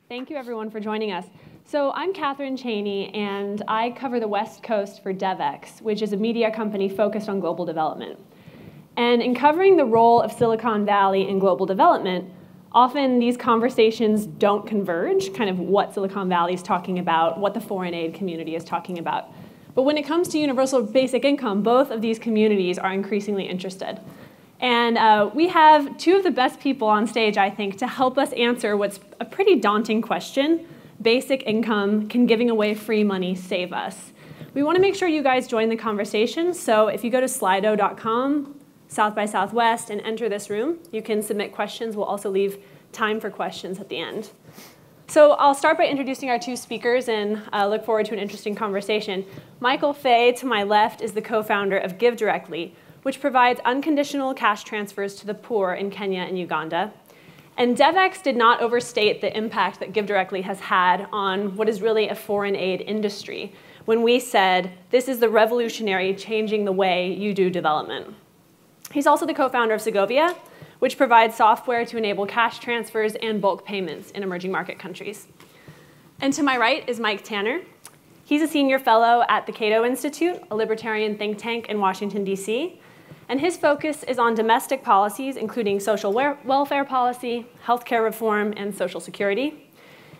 Thank you, everyone, for joining us. So I'm Catherine Cheney, and I cover the West Coast for DevX, which is a media company focused on global development. And in covering the role of Silicon Valley in global development, often these conversations don't converge, kind of what Silicon Valley is talking about, what the foreign aid community is talking about. But when it comes to universal basic income, both of these communities are increasingly interested. And we have two of the best people on stage, I think, to help us answer what's a pretty daunting question. Basic income, can giving away free money save us? We want to make sure you guys join the conversation. So if you go to slido.com, South by Southwest, and enter this room, you can submit questions. We'll also leave time for questions at the end. So I'll start by introducing our two speakers and look forward to an interesting conversation. Michael Fay, to my left, is the co-founder of GiveDirectly, which provides unconditional cash transfers to the poor in Kenya and Uganda. And DevX did not overstate the impact that GiveDirectly has had on what is really a foreign aid industry when we said, this is the revolutionary changing the way you do development. He's also the co-founder of Segovia, which provides software to enable cash transfers and bulk payments in emerging market countries. And to my right is Mike Tanner. He's a senior fellow at the Cato Institute, a libertarian think tank in Washington, D.C., and his focus is on domestic policies, including social welfare policy, healthcare reform, and social security.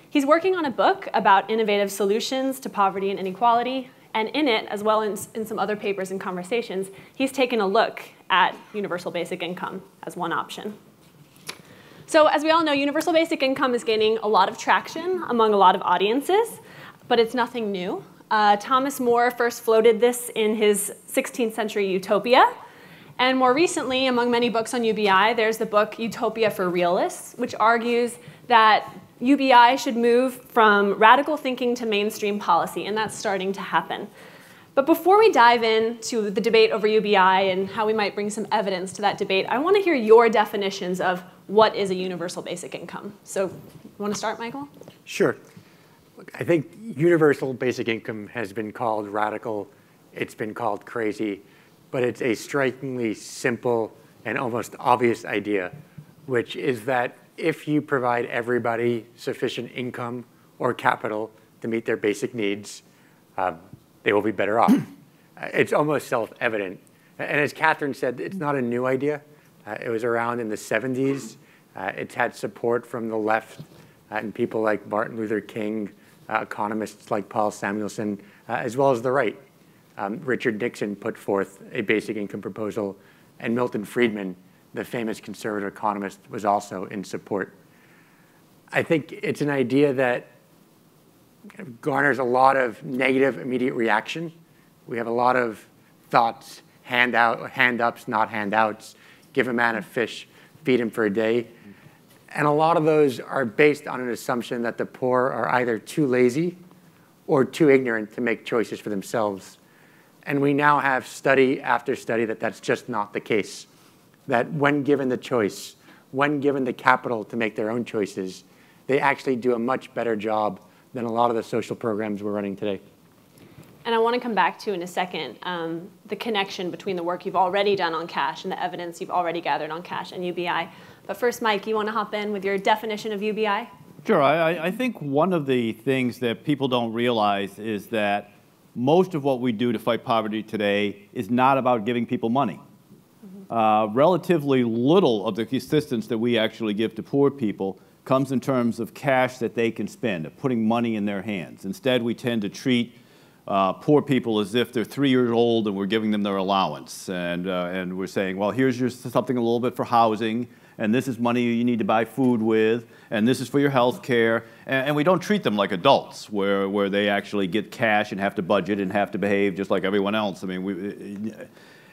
He's working on a book about innovative solutions to poverty and inequality, and in it, as well as in some other papers and conversations, he's taken a look at universal basic income as one option. So as we all know, universal basic income is gaining a lot of traction among a lot of audiences, but it's nothing new. Thomas More first floated this in his 16th century Utopia. And more recently, among many books on UBI, there's the book Utopia for Realists, which argues that UBI should move from radical thinking to mainstream policy, and that's starting to happen. But before we dive into the debate over UBI and how we might bring some evidence to that debate, I want to hear your definitions of what is a universal basic income. So you want to start, Michael? Sure. Look, I think universal basic income has been called radical. It's been called crazy. But it's a strikingly simple and almost obvious idea, which is that if you provide everybody sufficient income or capital to meet their basic needs, they will be better off. It's almost self-evident. And as Catherine said, it's not a new idea. It was around in the 70s. It's had support from the left and people like Martin Luther King, economists like Paul Samuelson, as well as the right. Richard Nixon put forth a basic income proposal, and Milton Friedman, the famous conservative economist, was also in support. I think it's an idea that garners a lot of negative immediate reaction. We have a lot of thoughts, hand-ups, not handouts, give a man a fish, feed him for a day. And a lot of those are based on an assumption that the poor are either too lazy or too ignorant to make choices for themselves. And we now have study after study that that's just not the case. That when given the choice, when given the capital to make their own choices, they actually do a much better job than a lot of the social programs we're running today. And I want to come back to, in a second, the connection between the work you've already done on cash and the evidence you've already gathered on cash and UBI. But first, Mike, you want to hop in with your definition of UBI? Sure. I think one of the things that people don't realize is that most of what we do to fight poverty today is not about giving people money. Relatively little of the assistance that we actually give to poor people comes in terms of cash that they can spend, of putting money in their hands. Instead, we tend to treat poor people as if they're 3 years old and we're giving them their allowance. And we're saying, well, here's your something a little bit for housing, and this is money you need to buy food with, and this is for your health care. And we don't treat them like adults, where they actually get cash and have to budget and have to behave just like everyone else. I mean,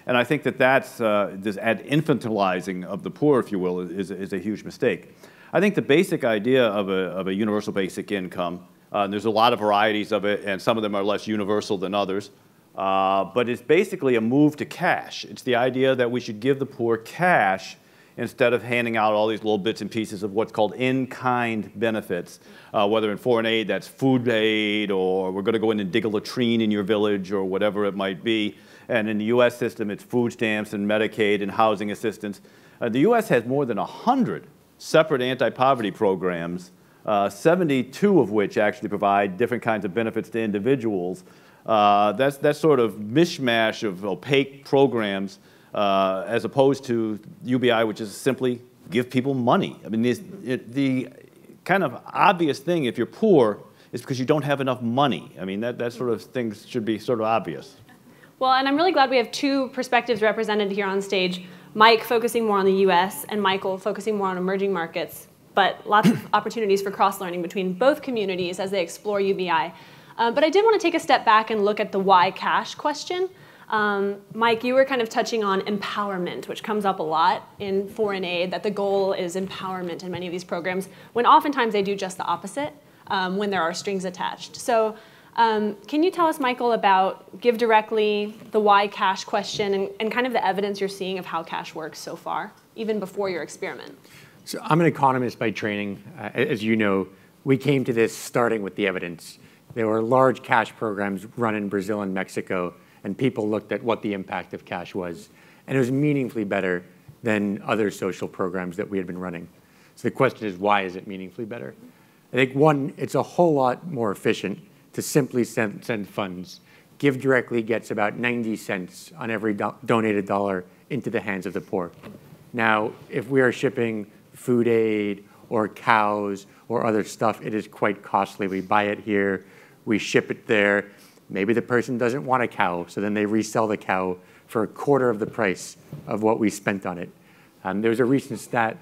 and I think that that's this infantilizing of the poor, if you will, is a huge mistake. I think the basic idea of a universal basic income, there's a lot of varieties of it, and some of them are less universal than others, but it's basically a move to cash. It's the idea that we should give the poor cash instead of handing out all these little bits and pieces of what's called in-kind benefits, whether in foreign aid that's food aid, or we're going to go in and dig a latrine in your village, or whatever it might be. And in the U.S. system, it's food stamps and Medicaid and housing assistance. The U.S. has more than 100 separate anti-poverty programs 72 of which actually provide different kinds of benefits to individuals. That's sort of mishmash of opaque programs as opposed to UBI, which is simply give people money. I mean, the kind of obvious thing if you're poor is because you don't have enough money. I mean, that sort of thing should be sort of obvious. Well, and I'm really glad we have two perspectives represented here on stage. Mike focusing more on the US and Michael focusing more on emerging markets, but lots of opportunities for cross-learning between both communities as they explore UBI. But I did want to take a step back and look at the why cash question. Mike, you were kind of touching on empowerment, which comes up a lot in foreign aid, that the goal is empowerment in many of these programs, when oftentimes they do just the opposite when there are strings attached. So can you tell us, Michael, about GiveDirectly, the why cash question, and kind of the evidence you're seeing of how cash works so far, even before your experiment? So I'm an economist by training. As you know, we came to this starting with the evidence. There were large cash programs run in Brazil and Mexico, and people looked at what the impact of cash was. And it was meaningfully better than other social programs that we had been running. So the question is, why is it meaningfully better? I think, one, it's a whole lot more efficient to simply send funds. GiveDirectly gets about 90 cents on every donated dollar into the hands of the poor. Now, if we are shipping food aid or cows or other stuff, it is quite costly. We buy it here, we ship it there. Maybe the person doesn't want a cow, so then they resell the cow for a quarter of the price of what we spent on it. There was a recent stat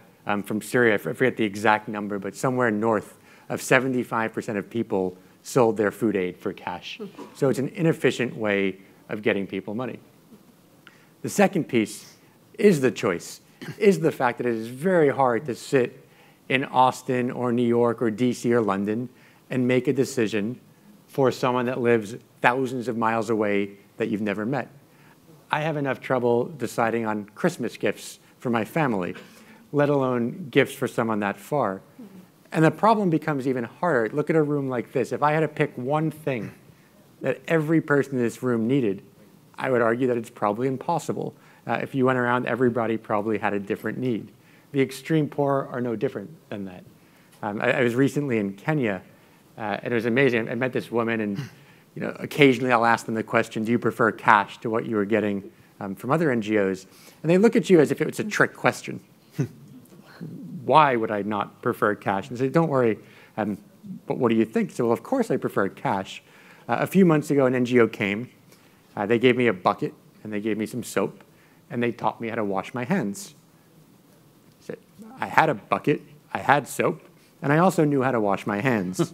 from Syria, I forget the exact number, but somewhere north of 75% of people sold their food aid for cash. So it's an inefficient way of getting people money. The second piece is the choice, is the fact that it is very hard to sit in Austin or New York or DC or London and make a decision for someone that lives thousands of miles away that you've never met. I have enough trouble deciding on Christmas gifts for my family, let alone gifts for someone that far. And the problem becomes even harder. Look at a room like this. If I had to pick one thing that every person in this room needed, I would argue that it's probably impossible. If you went around, everybody probably had a different need. The extreme poor are no different than that. I was recently in Kenya, and it was amazing. I met this woman, and occasionally I'll ask them the question, do you prefer cash to what you were getting from other NGOs? And they look at you as if it was a trick question. Why would I not prefer cash? And say, don't worry, but what do you think? So, well, of course I prefer cash. A few months ago, an NGO came. They gave me a bucket, and they gave me some soap, and they taught me how to wash my hands. I said, I had a bucket, I had soap, and I also knew how to wash my hands.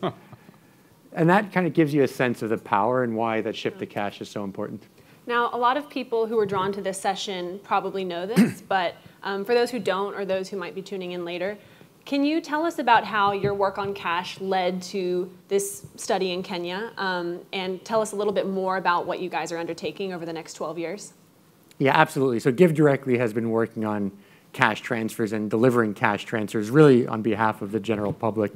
And that kind of gives you a sense of the power and why that shift to cash is so important. Now, a lot of people who are drawn to this session probably know this, but for those who don't or those who might be tuning in later, can you tell us about how your work on cash led to this study in Kenya, and tell us a little bit more about what you guys are undertaking over the next 12 years? Yeah, absolutely. So GiveDirectly has been working on cash transfers and delivering cash transfers really on behalf of the general public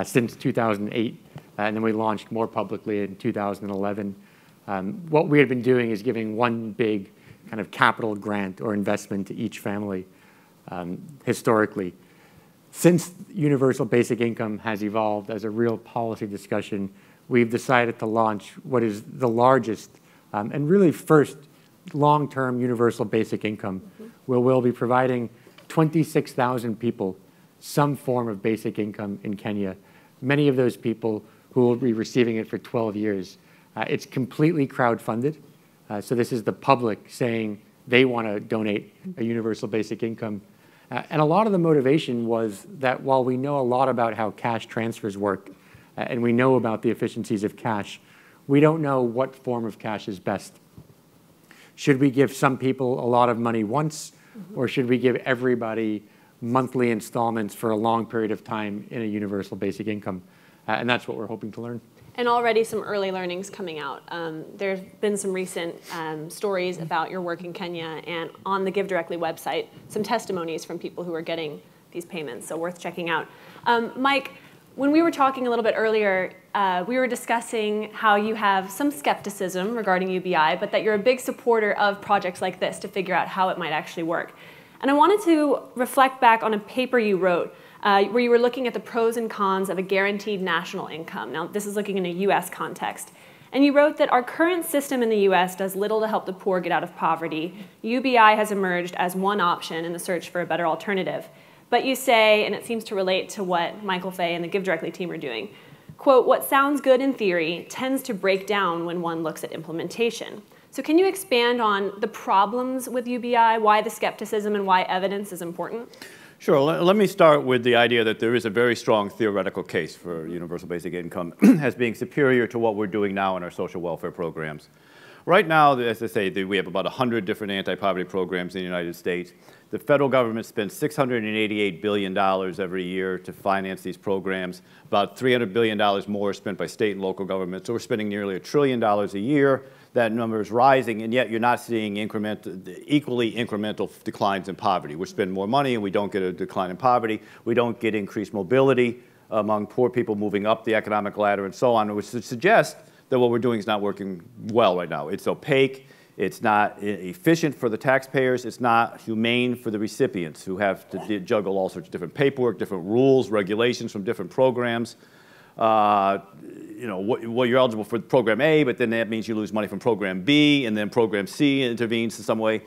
since 2008. And then we launched more publicly in 2011. What we had been doing is giving one big kind of capital grant or investment to each family historically. Since universal basic income has evolved as a real policy discussion, we've decided to launch what is the largest and really first long-term universal basic income, where we'll be providing 26,000 people some form of basic income in Kenya. Many of those people who will be receiving it for 12 years. It's completely crowdfunded. So this is the public saying they want to donate a universal basic income. And a lot of the motivation was that while we know a lot about how cash transfers work, and we know about the efficiencies of cash, we don't know what form of cash is best. Should we give some people a lot of money once, or should we give everybody monthly installments for a long period of time in a universal basic income? And that's what we're hoping to learn. And already some early learnings coming out. There's been some recent stories about your work in Kenya, and on the GiveDirectly website, some testimonies from people who are getting these payments, so worth checking out. Mike, when we were talking a little bit earlier, we were discussing how you have some skepticism regarding UBI, but that you're a big supporter of projects like this to figure out how it might actually work. And I wanted to reflect back on a paper you wrote where you were looking at the pros and cons of a guaranteed national income. Now, this is looking in a US context. And you wrote that our current system in the US does little to help the poor get out of poverty. UBI has emerged as one option in the search for a better alternative. But you say, and it seems to relate to what Michael Fay and the GiveDirectly team are doing, quote, what sounds good in theory tends to break down when one looks at implementation. So can you expand on the problems with UBI, why the skepticism, and why evidence is important? Sure. Let me start with the idea that there is a very strong theoretical case for universal basic income as being superior to what we're doing now in our social welfare programs. Right now, as I say, we have about 100 different anti-poverty programs in the United States. The federal government spends $688 billion every year to finance these programs. About $300 billion more is spent by state and local governments. So we're spending nearly $1 trillion a year. That number is rising, and yet you're not seeing equally incremental declines in poverty. We spend more money and we don't get a decline in poverty. We don't get increased mobility among poor people moving up the economic ladder and so on, which suggests that what we're doing is not working well right now. It's opaque, it's not efficient for the taxpayers, it's not humane for the recipients who have to juggle all sorts of different paperwork, different rules, regulations from different programs. You know, what you're eligible for program A, but then that means you lose money from program B, and then program C intervenes in some way.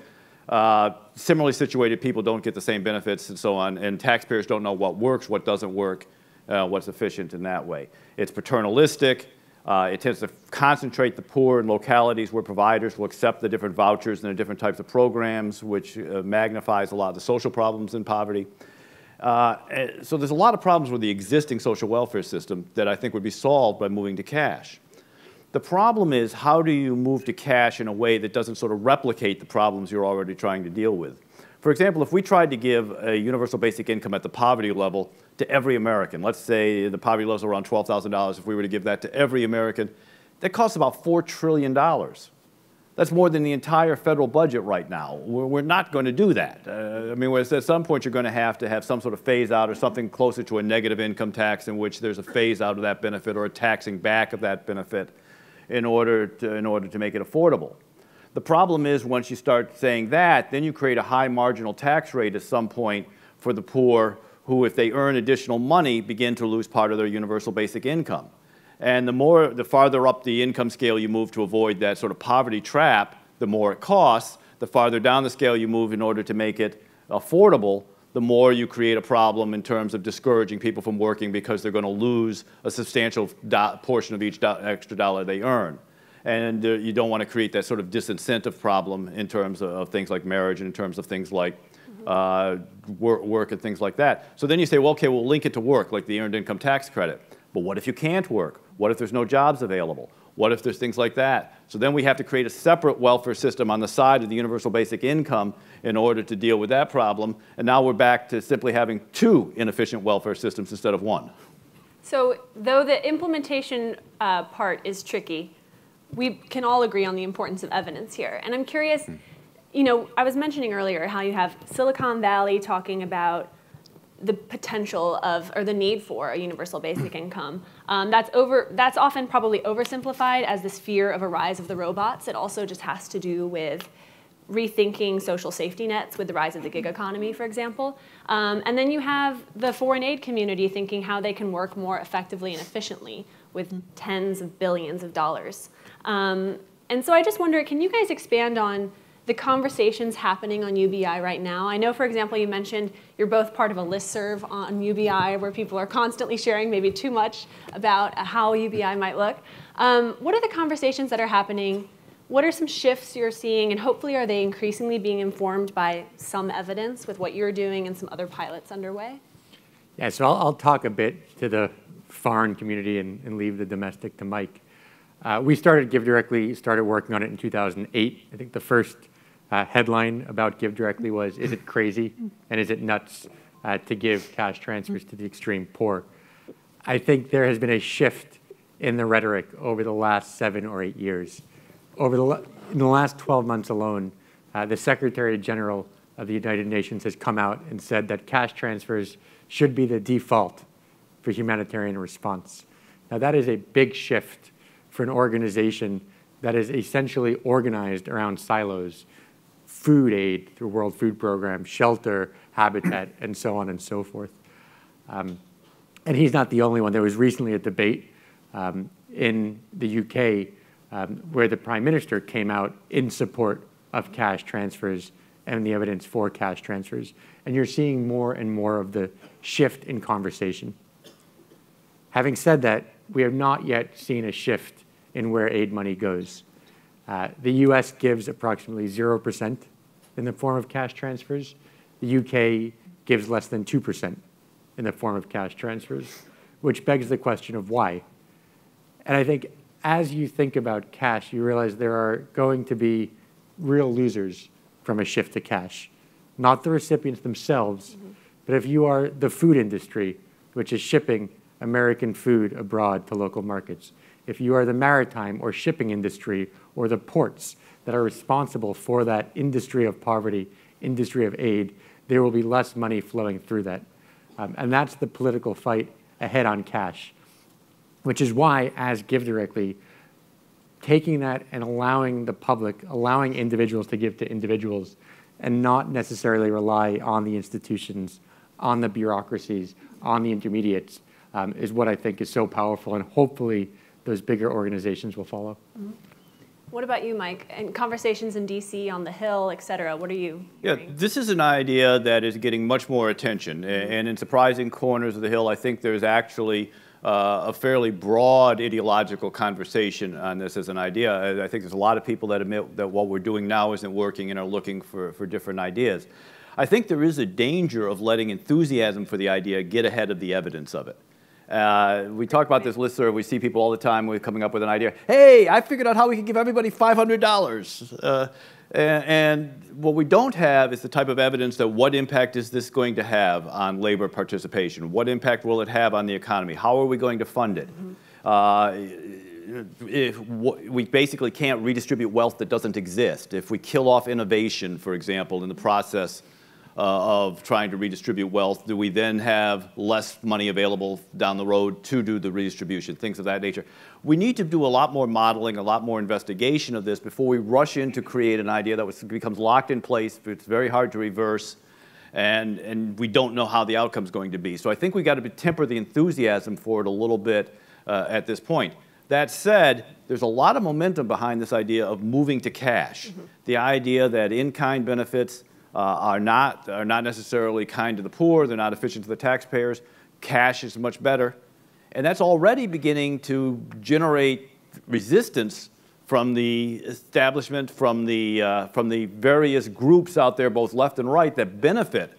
Similarly situated people don't get the same benefits and so on, and taxpayers don't know what works, what doesn't work, what's efficient in that way. It's paternalistic. It tends to concentrate the poor in localities where providers will accept the different vouchers and the different types of programs, which magnifies a lot of the social problems in poverty. So there's a lot of problems with the existing social welfare system that I think would be solved by moving to cash. The problem is, how do you move to cash in a way that doesn't sort of replicate the problems you're already trying to deal with? For example, if we tried to give a universal basic income at the poverty level to every American, let's say the poverty level is around $12,000, if we were to give that to every American, that costs about $4 trillion. That's more than the entire federal budget right now. We're not going to do that. I mean, at some point you're going to have some sort of phase out or something closer to a negative income tax in which there's a phase out of that benefit or a taxing back of that benefit in order to make it affordable. The problem is once you start saying that, then you create a high marginal tax rate at some point for the poor who, if they earn additional money, begin to lose part of their universal basic income. And the farther up the income scale you move to avoid that sort of poverty trap, the more it costs. The farther down the scale you move in order to make it affordable, the more you create a problem in terms of discouraging people from working because they're going to lose a substantial portion of each extra dollar they earn. And you don't want to create that sort of disincentive problem in terms of things like marriage and in terms of things like work and things like that. So then you say, well, okay, we'll link it to work, like the Earned Income Tax Credit. But what if you can't work? What if there's no jobs available? What if there's things like that? So then we have to create a separate welfare system on the side of the universal basic income in order to deal with that problem. And now we're back to simply having two inefficient welfare systems instead of one. So though the implementation part is tricky, we can all agree on the importance of evidence here. And I'm curious, you know, I was mentioning earlier how you have Silicon Valley talking about the potential of, or the need for, a universal basic income. That's often probably oversimplified as this fear of a rise of the robots. It also just has to do with rethinking social safety nets with the rise of the gig economy, for example. And then you have the foreign aid community thinking how they can work more effectively and efficiently with tens of billions of dollars. And so I just wonder, can you guys expand on the conversations happening on UBI right now? I know, for example, you mentioned you're both part of a listserv on UBI where people are constantly sharing maybe too much about how UBI might look. What are the conversations that are happening? What are some shifts you're seeing? And hopefully, are they increasingly being informed by some evidence with what you're doing and some other pilots underway? Yeah, so I'll talk a bit to the foreign community and leave the domestic to Mike. We started working on it in 2008. I think the first headline about GiveDirectly was, is it crazy and is it nuts to give cash transfers to the extreme poor? I think there has been a shift in the rhetoric over the last 7 or 8 years. In the last 12 months alone, the Secretary General of the United Nations has come out and said that cash transfers should be the default for humanitarian response. Now that is a big shift for an organization that is essentially organized around silos: food aid through World Food Program, shelter, habitat, and so on and so forth. And he's not the only one. There was recently a debate in the UK where the Prime Minister came out in support of cash transfers and the evidence for cash transfers. And you're seeing more and more of the shift in conversation. Having said that, we have not yet seen a shift in where aid money goes. The US gives approximately 0% in the form of cash transfers. The UK gives less than 2% in the form of cash transfers, which begs the question of why. And I think as you think about cash, you realize there are going to be real losers from a shift to cash. Not the recipients themselves, but if you are the food industry, which is shipping American food abroad to local markets, if you are the maritime or shipping industry or the ports that are responsible for that industry of poverty, industry of aid, there will be less money flowing through that. And that's the political fight ahead on cash, which is why, as GiveDirectly, taking that and allowing the public, allowing individuals to give to individuals and not necessarily rely on the institutions, on the bureaucracies, on the intermediates, is what I think is so powerful, and hopefully those bigger organizations will follow. What about you, Mike? And conversations in DC, on the Hill, et cetera, what are you hearing? Yeah, this is an idea that is getting much more attention. And in surprising corners of the Hill, I think there's actually a fairly broad ideological conversation on this as an idea. I think there's a lot of people that admit that what we're doing now isn't working and are looking for different ideas. I think there is a danger of letting enthusiasm for the idea get ahead of the evidence of it. We talk about this listserv. We see people all the time coming up with an idea. Hey, I figured out how we can give everybody $500. And what we don't have is the type of evidence that what impact is this going to have on labor participation? What impact will it have on the economy? How are we going to fund it? We basically can't redistribute wealth that doesn't exist. If we kill off innovation, for example, in the process of trying to redistribute wealth, do we then have less money available down the road to do the redistribution, things of that nature? We need to do a lot more modeling, a lot more investigation of this before we rush in to create an idea that becomes locked in place. It's very hard to reverse, and we don't know how the outcome's going to be. So I think we've got to temper the enthusiasm for it a little bit at this point. That said, there's a lot of momentum behind this idea of moving to cash. The idea that in-kind benefits are not necessarily kind to the poor, they're not efficient to the taxpayers. Cash is much better. And that's already beginning to generate resistance from the establishment, from the various groups out there, both left and right, that benefit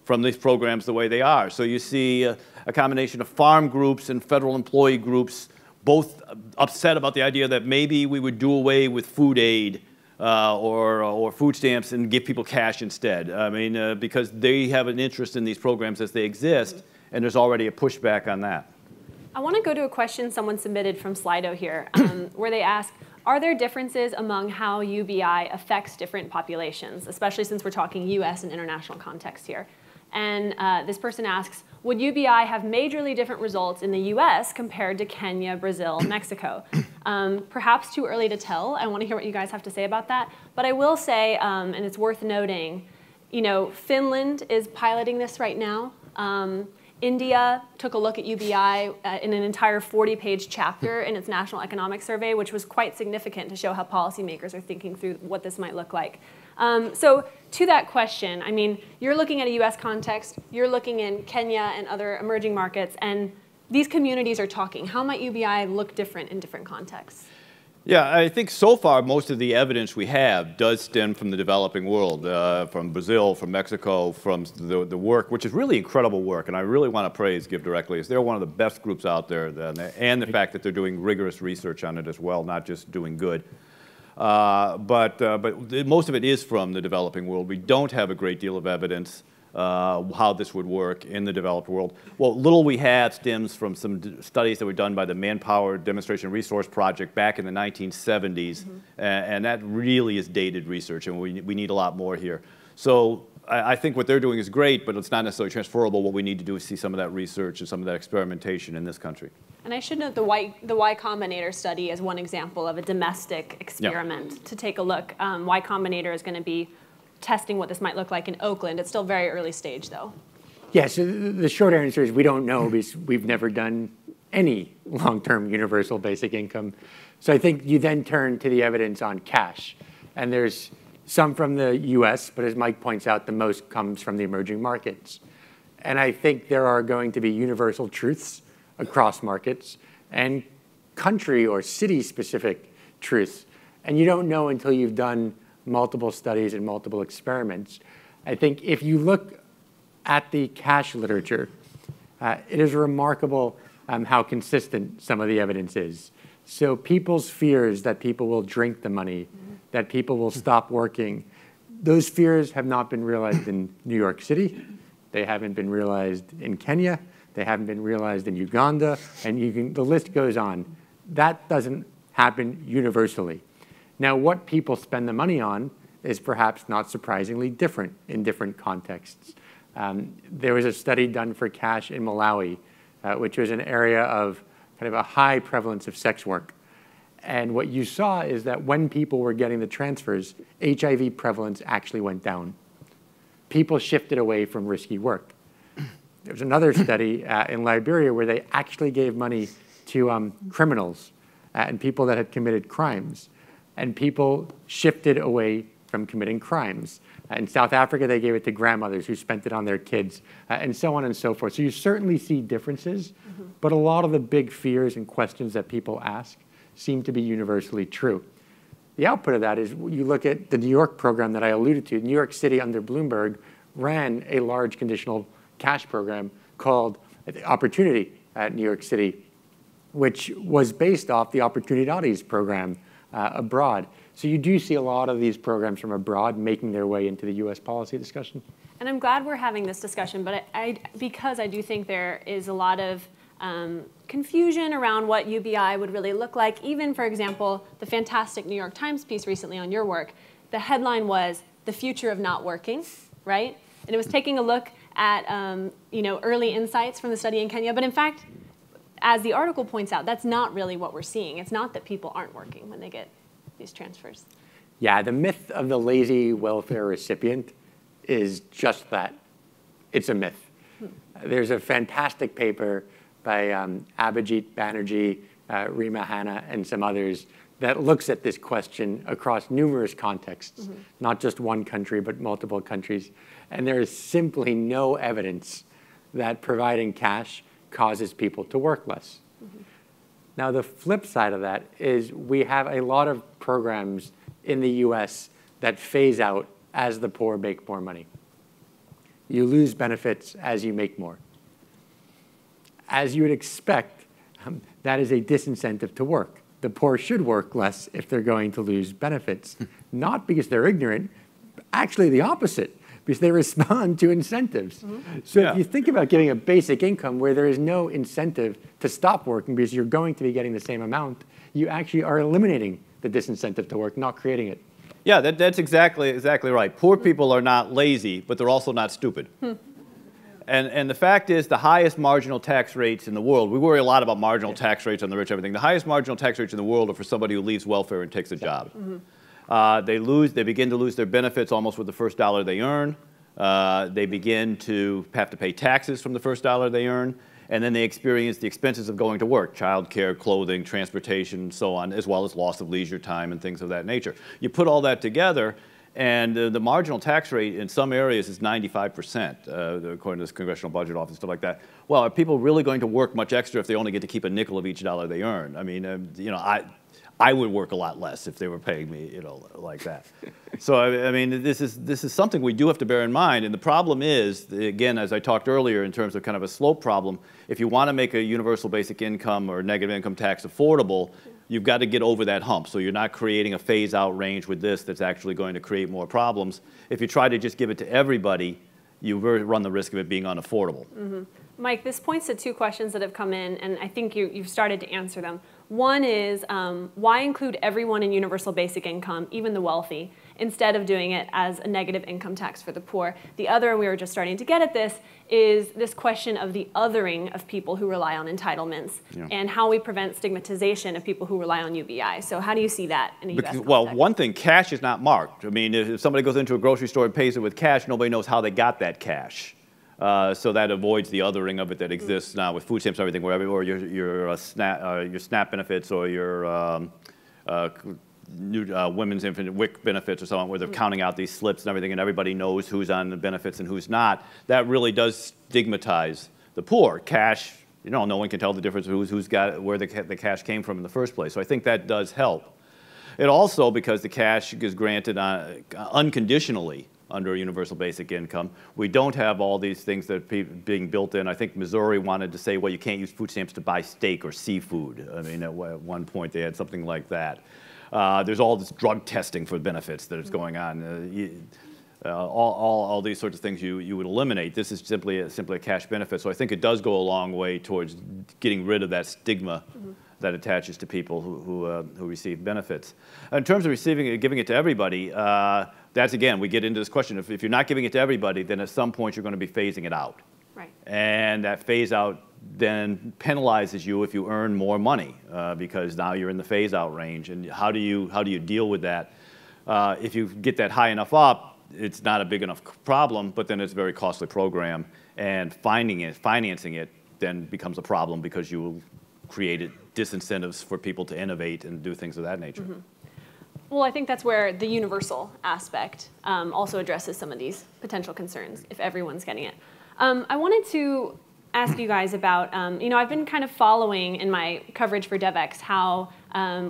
from these programs the way they are. So you see a combination of farm groups and federal employee groups both upset about the idea that maybe we would do away with food aid or food stamps and give people cash instead. I mean, because they have an interest in these programs as they exist, and there's already a pushback on that. I want to go to a question someone submitted from Slido here, where they ask, are there differences among how UBI affects different populations, especially since we're talking US and international context here? And this person asks, would UBI have majorly different results in the US compared to Kenya, Brazil, Mexico? Perhaps too early to tell. I want to hear what you guys have to say about that. But I will say, and it's worth noting, you know, Finland is piloting this right now. India took a look at UBI in an entire 40-page chapter in its National Economic Survey, which was quite significant to show how policymakers are thinking through what this might look like. So to that question, I mean, you're looking at a US context, you're looking in Kenya and other emerging markets, and these communities are talking. How might UBI look different in different contexts? Yeah, I think so far most of the evidence we have does stem from the developing world, from Brazil, from Mexico, from the work, which is really incredible work, and I really want to praise GiveDirectly. They're one of the best groups out there, and the fact that they're doing rigorous research on it as well, not just doing good. But most of it is from the developing world. We don't have a great deal of evidence how this would work in the developed world. What little we have stems from some studies that were done by the Manpower Demonstration Resource Project back in the 1970s, and that really is dated research, and we need a lot more here. So I think what they're doing is great, but it's not necessarily transferable. What we need to do is see some of that research and some of that experimentation in this country. And I should note the Y Combinator study as one example of a domestic experiment to take a look. Y Combinator is going to be testing what this might look like in Oakland. It's still very early stage, though. Yeah, so the short answer is we don't know because we've never done any long-term universal basic income. So I think you then turn to the evidence on cash. And there's some from the US, but as Mike points out, the most comes from the emerging markets. And I think there are going to be universal truths across markets and country or city-specific truths. And you don't know until you've done multiple studies and multiple experiments. I think if you look at the cash literature, it is remarkable how consistent some of the evidence is. So people's fears that people will drink the money, that people will stop working, those fears have not been realized in New York City. They haven't been realized in Kenya. They haven't been realized in Uganda. And the list goes on. That doesn't happen universally. Now, what people spend the money on is perhaps not surprisingly different in different contexts. There was a study done for cash in Malawi, which was an area of kind of a high prevalence of sex work. And what you saw is that when people were getting the transfers, HIV prevalence actually went down. People shifted away from risky work. There was another study in Liberia where they actually gave money to criminals and people that had committed crimes. And people shifted away from committing crimes. In South Africa, they gave it to grandmothers who spent it on their kids, and so on and so forth. So you certainly see differences, but a lot of the big fears and questions that people ask seem to be universally true. The output of that is you look at the New York program that I alluded to. New York City under Bloomberg ran a large conditional cash program called Opportunity at New York City, which was based off the Oportunidades program abroad. So you do see a lot of these programs from abroad making their way into the US policy discussion. And I'm glad we're having this discussion, but because I do think there is a lot of confusion around what UBI would really look like. Even, for example, the fantastic New York Times piece recently on your work, the headline was "The Future of Not Working," right? And it was taking a look at early insights from the study in Kenya. But in fact, as the article points out, that's not really what we're seeing. It's not that people aren't working when they get these transfers. Yeah, the myth of the lazy welfare recipient is just that. It's a myth. There's a fantastic paper by Abhijit Banerjee, Rima Hanna, and some others that looks at this question across numerous contexts, not just one country, but multiple countries. And there is simply no evidence that providing cash causes people to work less. Now, the flip side of that is we have a lot of programs in the US that phase out as the poor make more money. You lose benefits as you make more. As you would expect, that is a disincentive to work. The poor should work less if they're going to lose benefits, not because they're ignorant, actually the opposite, because they respond to incentives. So if you think about giving a basic income where there is no incentive to stop working because you're going to be getting the same amount, you actually are eliminating the disincentive to work, not creating it. Yeah, that's exactly right. Poor people are not lazy, but they're also not stupid. And the fact is, the highest marginal tax rates in the world, we worry a lot about marginal tax rates on the rich, everything. The highest marginal tax rates in the world are for somebody who leaves welfare and takes a job. They begin to lose their benefits almost with the first dollar they earn. They begin to have to pay taxes from the first dollar they earn. And then they experience the expenses of going to work, childcare, clothing, transportation, and so on, as well as loss of leisure time and things of that nature. You put all that together, and the marginal tax rate in some areas is 95%, according to this Congressional Budget Office, stuff like that. Well, are people really going to work much extra if they only get to keep a nickel of each dollar they earn? I mean, I would work a lot less if they were paying me, like that. So I mean, this is something we do have to bear in mind. And the problem is, again, as I talked earlier, in terms of kind of a slope problem, if you want to make a universal basic income or negative income tax affordable, you've got to get over that hump. So you're not creating a phase-out range with this that's actually going to create more problems. If you try to just give it to everybody, you run the risk of it being unaffordable. Mike, this points to two questions that have come in, and I think you've started to answer them. One is, why include everyone in universal basic income, even the wealthy, instead of doing it as a negative income tax for the poor? The other, we were just starting to get at this, is this question of the othering of people who rely on entitlements and how we prevent stigmatization of people who rely on UBI. So how do you see that in a US context? Well, one thing, cash is not marked. I mean, if somebody goes into a grocery store and pays it with cash, nobody knows how they got that cash. So that avoids the othering of it that exists now with food stamps and everything, or your SNAP benefits or your women's infant WIC benefits or so on, where they're counting out these slips and everything, and everybody knows who's on the benefits and who's not. That really does stigmatize the poor. Cash, no one can tell the difference of who's got where the cash came from in the first place. So I think that does help. It also, because the cash is granted unconditionally under a universal basic income, we don't have all these things that are being built in. I think Missouri wanted to say, well, you can't use food stamps to buy steak or seafood. I mean, at one point they had something like that. There's all this drug testing for benefits that is going on. All these sorts of things you would eliminate. This is simply a cash benefit. So I think it does go a long way towards getting rid of that stigma that attaches to people who receive benefits. In terms of giving it to everybody, that's, again, we get into this question. If you're not giving it to everybody, then at some point you're going to be phasing it out. Right. And that phase out then penalizes you if you earn more money, because now you're in the phase out range. And how do you deal with that? If you get that high enough up, it's not a big enough problem, but then it's a very costly program, and financing it then becomes a problem, because you will create disincentives for people to innovate and do things of that nature. Well, I think that's where the universal aspect also addresses some of these potential concerns, if everyone's getting it. I wanted to ask you guys about, I've been kind of following in my coverage for DevEx how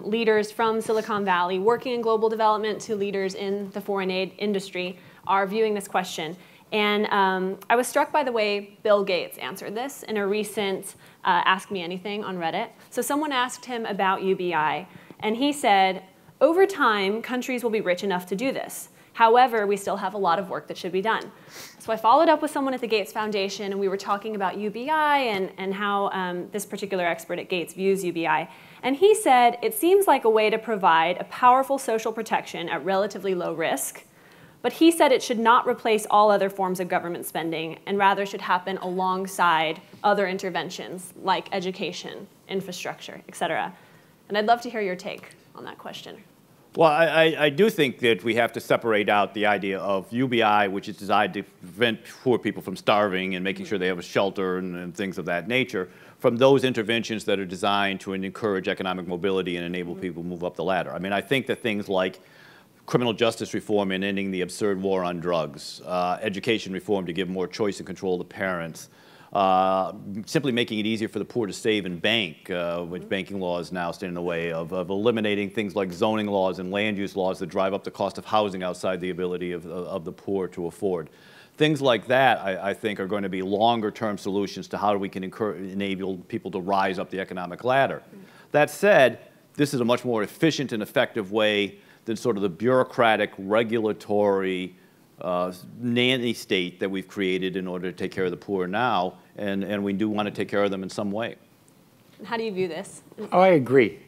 leaders from Silicon Valley working in global development to leaders in the foreign aid industry are viewing this question. And I was struck by the way Bill Gates answered this in a recent Ask Me Anything on Reddit. So someone asked him about UBI, and he said, over time, countries will be rich enough to do this. However, we still have a lot of work that should be done. So I followed up with someone at the Gates Foundation, and we were talking about UBI and how this particular expert at Gates views UBI. And he said, it seems like a way to provide a powerful social protection at relatively low risk. But he said it should not replace all other forms of government spending, and rather should happen alongside other interventions like education, infrastructure, et cetera. And I'd love to hear your take on that question. Well, I do think that we have to separate out the idea of UBI, which is designed to prevent poor people from starving and making sure they have a shelter and things of that nature, from those interventions that are designed to encourage economic mobility and enable people to move up the ladder. I mean, I think that things like criminal justice reform and ending the absurd war on drugs, education reform to give more choice and control to parents, simply making it easier for the poor to save and bank, which banking laws now stand in the way of eliminating things like zoning laws and land use laws that drive up the cost of housing outside the ability of the poor to afford. Things like that, I think, are going to be longer-term solutions to how we can enable people to rise up the economic ladder. That said, this is a much more efficient and effective way than sort of the bureaucratic, regulatory, nanny state that we've created in order to take care of the poor now, and we do want to take care of them in some way. How do you view this? Oh, I agree.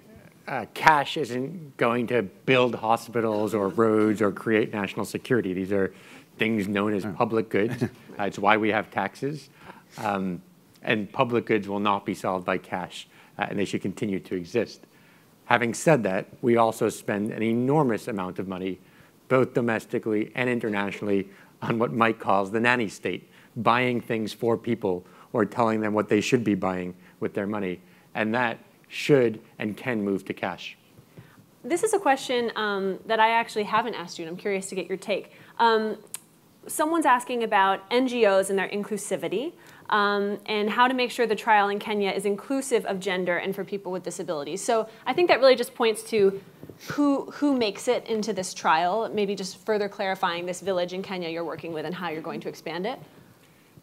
Cash isn't going to build hospitals or roads or create national security. These are things known as public goods. It's why we have taxes. And public goods will not be solved by cash, and they should continue to exist. Having said that, we also spend an enormous amount of money, both domestically and internationally, on what Mike calls the nanny state, buying things for people or telling them what they should be buying with their money. And that should and can move to cash. This is a question that I actually haven't asked you, and I'm curious to get your take. Someone's asking about NGOs and their inclusivity, and how to make sure the trial in Kenya is inclusive of gender and for people with disabilities. So I think that really just points to who makes it into this trial, maybe just further clarifying this village in Kenya you're working with and how you're going to expand it.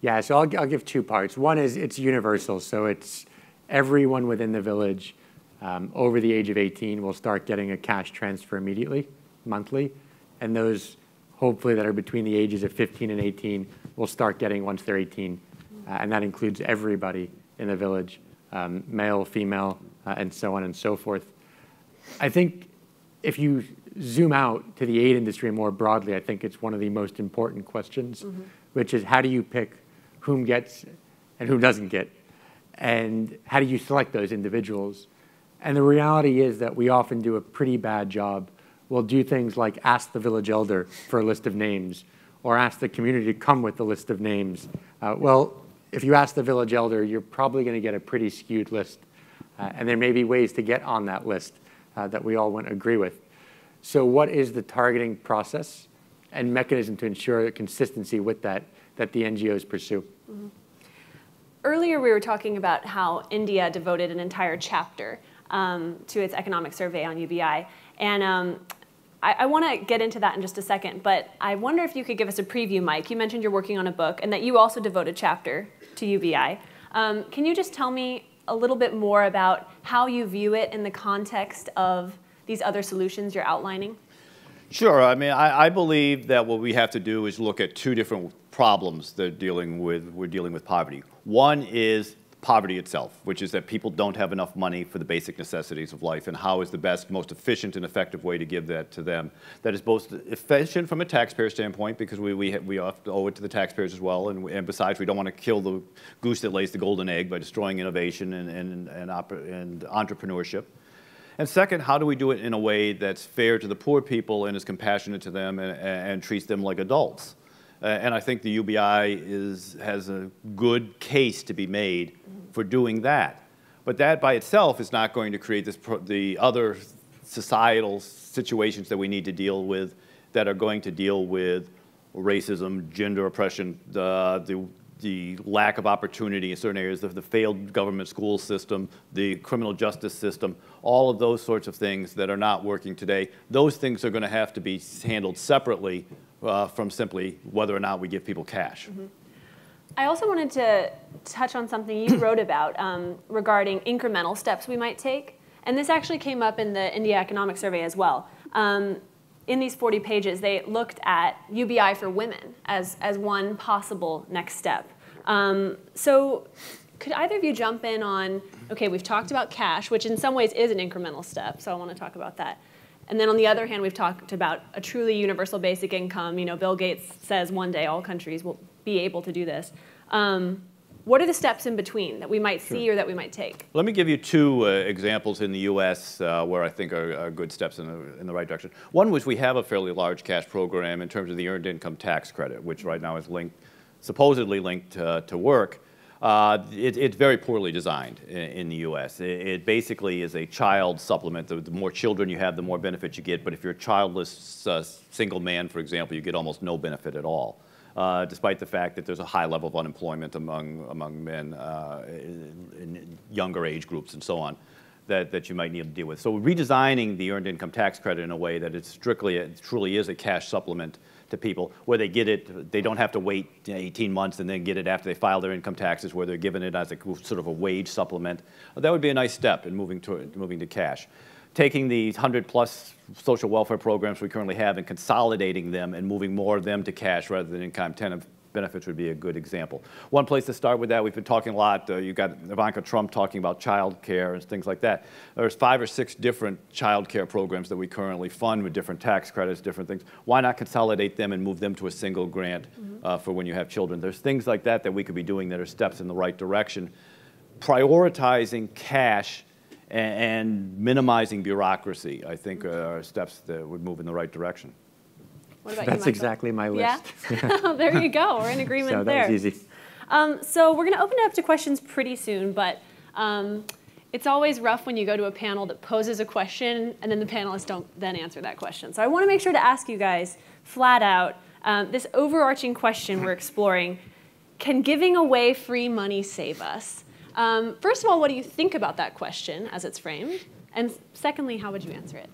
Yeah, so I'll give two parts. One is it's universal, so it's everyone within the village over the age of 18 will start getting a cash transfer immediately, monthly, and those hopefully that are between the ages of 15 and 18 will start getting once they're 18. And that includes everybody in the village, male, female, and so on and so forth. I think if you zoom out to the aid industry more broadly, I think it's one of the most important questions, which is how do you pick whom gets and who doesn't get? And how do you select those individuals? And the reality is that we often do a pretty bad job. We'll do things like ask the village elder for a list of names, or ask the community to come with a list of names. Well, if you ask the village elder, you're probably going to get a pretty skewed list. And there may be ways to get on that list that we all wouldn't agree with. So what is the targeting process and mechanism to ensure consistency with that the NGOs pursue? Mm-hmm. Earlier, we were talking about how India devoted an entire chapter to its economic survey on UBI. And I want to get into that in just a second, but I wonder if you could give us a preview, Mike. You mentioned you're working on a book and that you also devote a chapter to UBI. Can you just tell me a little bit more about how you view it in the context of these other solutions you're outlining? Sure. I mean, I believe that what we have to do is look at two different problems that we're dealing with poverty. One is poverty itself, which is that people don't have enough money for the basic necessities of life, and how is the best, most efficient and effective way to give that to them. That is both efficient from a taxpayer standpoint, because we have to owe it to the taxpayers as well, and besides, we don't want to kill the goose that lays the golden egg by destroying innovation and entrepreneurship. And second, how do we do it in a way that's fair to the poor people and is compassionate to them and treats them like adults? And I think the UBI has a good case to be made for doing that. But that by itself is not going to create the other societal situations that we need to deal with that are going to deal with racism, gender oppression, the lack of opportunity in certain areas, the failed government school system, the criminal justice system, all of those sorts of things that are not working today. Those things are going to have to be handled separately from simply whether or not we give people cash. Mm-hmm. I also wanted to touch on something you wrote about regarding incremental steps we might take. And this actually came up in the India Economic Survey as well. In these 40 pages, they looked at UBI for women as one possible next step. So could either of you jump in on, okay, we've talked about cash, which in some ways is an incremental step, so I want to talk about that. And then on the other hand, we've talked about a truly universal basic income. You know, Bill Gates says one day all countries will be able to do this. What are the steps in between that we might see or that we might take? Let me give you two examples in the U.S. Where I think are good steps in the right direction. One was we have a fairly large cash program in terms of the Earned Income Tax Credit, which right now is supposedly linked to work. It's very poorly designed in the U.S. It basically is a child supplement. The more children you have, the more benefit you get. But if you're a childless single man, for example, you get almost no benefit at all. Despite the fact that there's a high level of unemployment among men in younger age groups and so on that you might need to deal with. So redesigning the Earned Income Tax Credit in a way that it truly is a cash supplement to people, where they get it, they don't have to wait 18 months and then get it after they file their income taxes, where they're given it as a sort of a wage supplement. That would be a nice step in moving to cash. Taking the 100+ social welfare programs we currently have and consolidating them and moving more of them to cash rather than in-kind benefits would be a good example. One place to start with that, we've been talking a lot, you've got Ivanka Trump talking about child care and things like that. There's 5 or 6 different child care programs that we currently fund with different tax credits, different things. Why not consolidate them and move them to a single grant for when you have children? There's things like that we could be doing that are steps in the right direction. Prioritizing cash and minimizing bureaucracy, I think, are steps that would move in the right direction. What about That's you, exactly my list. Yeah? There you go. We're in agreement so there. that was easy. So we're going to open it up to questions pretty soon, but it's always rough when you go to a panel that poses a question and then the panelists don't then answer that question. So I want to make sure to ask you guys flat out this overarching question we're exploring: can giving away free money save us? First of all, what do you think about that question as it's framed? And secondly, how would you answer it?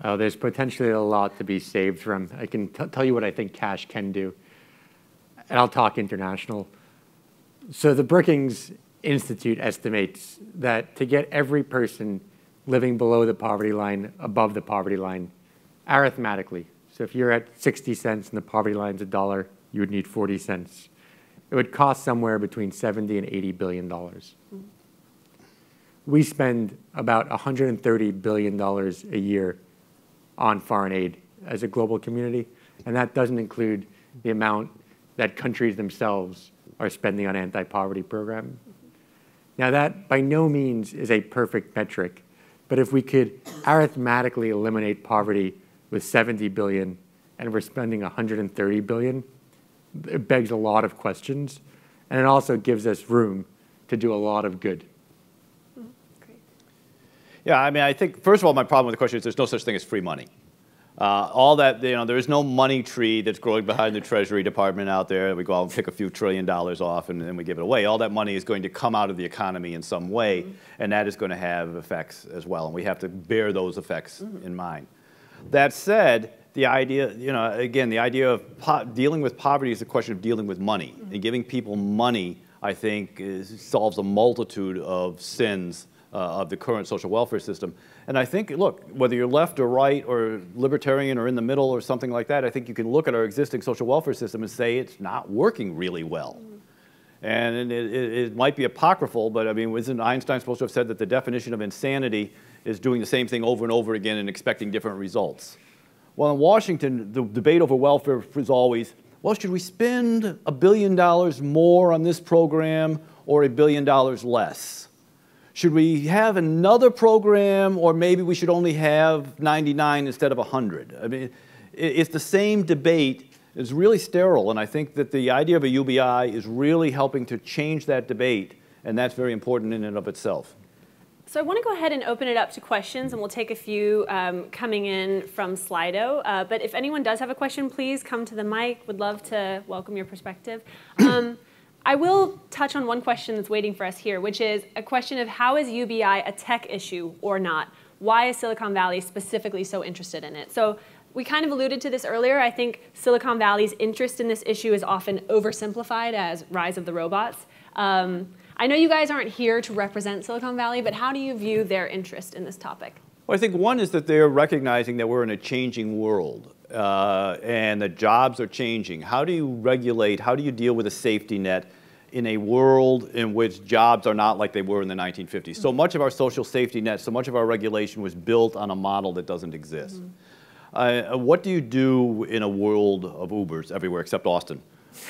Oh, there's potentially a lot to be saved from. I can tell you what I think cash can do, and I'll talk international. So the Brookings Institute estimates that to get every person living below the poverty line above the poverty line, arithmetically, so if you're at 60 cents and the poverty line's $1, you would need 40 cents. It would cost somewhere between $70 and $80 billion. We spend about $130 billion a year on foreign aid as a global community, and that doesn't include the amount that countries themselves are spending on anti-poverty programs. Now that by no means is a perfect metric, but if we could arithmetically eliminate poverty with 70 billion and we're spending 130 billion, it begs a lot of questions, and it also gives us room to do a lot of good. Great. Yeah, I mean, I think, first of all, my problem with the question is there's no such thing as free money. All that, there is no money tree that's growing behind the Treasury Department out there. We go out and pick a few $1 trillion off and then we give it away. All that money is going to come out of the economy in some way, and that is going to have effects as well, and we have to bear those effects in mind. That said, the idea, again, the idea of dealing with poverty is a question of dealing with money, and giving people money, I think, solves a multitude of sins of the current social welfare system. And I think, look, whether you're left or right or libertarian or in the middle or something like that, I think you can look at our existing social welfare system and say it's not working really well. And it might be apocryphal, but I mean, isn't Einstein supposed to have said that the definition of insanity is doing the same thing over and over again and expecting different results? Well, in Washington, the debate over welfare is always, well, should we spend $1 billion more on this program or $1 billion less? Should we have another program, or maybe we should only have 99 instead of 100? I mean, it's the same debate. It's really sterile, and I think that the idea of a UBI is really helping to change that debate, and that's very important in and of itself. So I want to go ahead and open it up to questions, and we'll take a few coming in from Slido. But if anyone does have a question, please come to the mic. Would love to welcome your perspective. I will touch on one question that's waiting for us here, which is a question of how is UBI a tech issue or not? Why is Silicon Valley specifically so interested in it? So we kind of alluded to this earlier. I think Silicon Valley's interest in this issue is often oversimplified as rise of the robots. I know you guys aren't here to represent Silicon Valley, but how do you view their interest in this topic? Well, I think one is that they're recognizing that we're in a changing world. And the jobs are changing. How do you regulate, how do you deal with a safety net in a world in which jobs are not like they were in the 1950s? So much of our social safety net, so much of our regulation was built on a model that doesn't exist. What do you do in a world of Ubers everywhere except Austin?